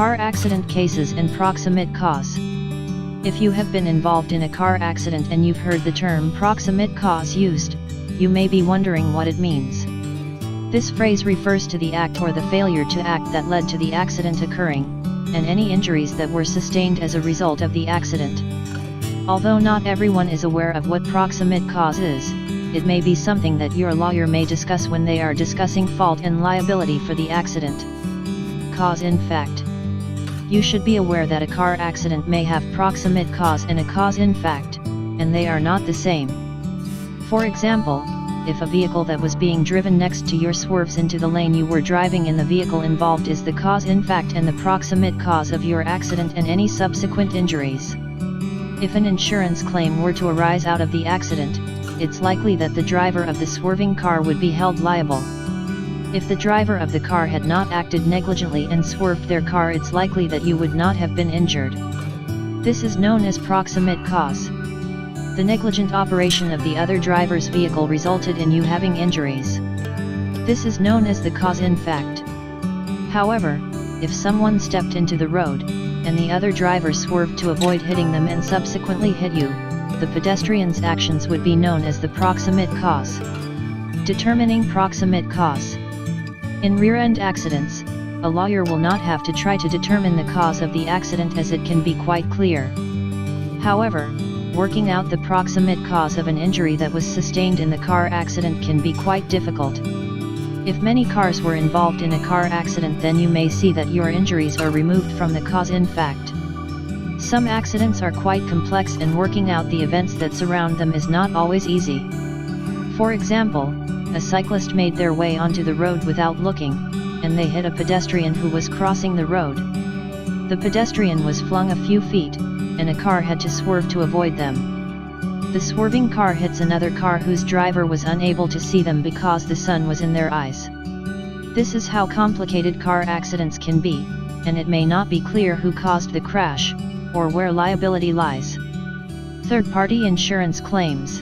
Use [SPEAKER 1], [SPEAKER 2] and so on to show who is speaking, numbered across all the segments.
[SPEAKER 1] Car accident cases and proximate cause. If you have been involved in a car accident and you've heard the term proximate cause used, you may be wondering what it means. This phrase refers to the act or the failure to act that led to the accident occurring, and any injuries that were sustained as a result of the accident. Although not everyone is aware of what proximate cause is, it may be something that your lawyer may discuss when they are discussing fault and liability for the accident. Cause in fact. You should be aware that a car accident may have proximate cause and a cause in fact, and they are not the same. For example, if a vehicle that was being driven next to yours swerves into the lane you were driving in, the vehicle involved is the cause in fact and the proximate cause of your accident and any subsequent injuries. If an insurance claim were to arise out of the accident, it's likely that the driver of the swerving car would be held liable. If the driver of the car had not acted negligently and swerved their car, it's likely that you would not have been injured. This is known as proximate cause. The negligent operation of the other driver's vehicle resulted in you having injuries. This is known as the cause in fact. However, if someone stepped into the road, and the other driver swerved to avoid hitting them and subsequently hit you, the pedestrian's actions would be known as the proximate cause. Determining proximate cause. In rear-end accidents, a lawyer will not have to try to determine the cause of the accident as it can be quite clear. However, working out the proximate cause of an injury that was sustained in the car accident can be quite difficult. If many cars were involved in a car accident, then you may see that your injuries are removed from the cause in fact. Some accidents are quite complex and working out the events that surround them is not always easy. For example, a cyclist made their way onto the road without looking, and they hit a pedestrian who was crossing the road. The pedestrian was flung a few feet, and a car had to swerve to avoid them. The swerving car hits another car whose driver was unable to see them because the sun was in their eyes. This is how complicated car accidents can be, and it may not be clear who caused the crash, or where liability lies. Third-party insurance claims.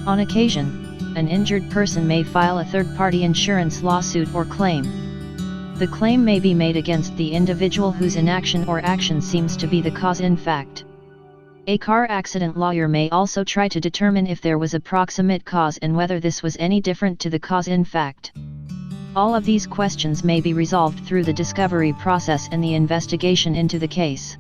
[SPEAKER 1] On occasion, an injured person may file a third-party insurance lawsuit or claim. The claim may be made against the individual whose inaction or action seems to be the cause in fact. A car accident lawyer may also try to determine if there was a proximate cause and whether this was any different to the cause in fact. All of these questions may be resolved through the discovery process and the investigation into the case.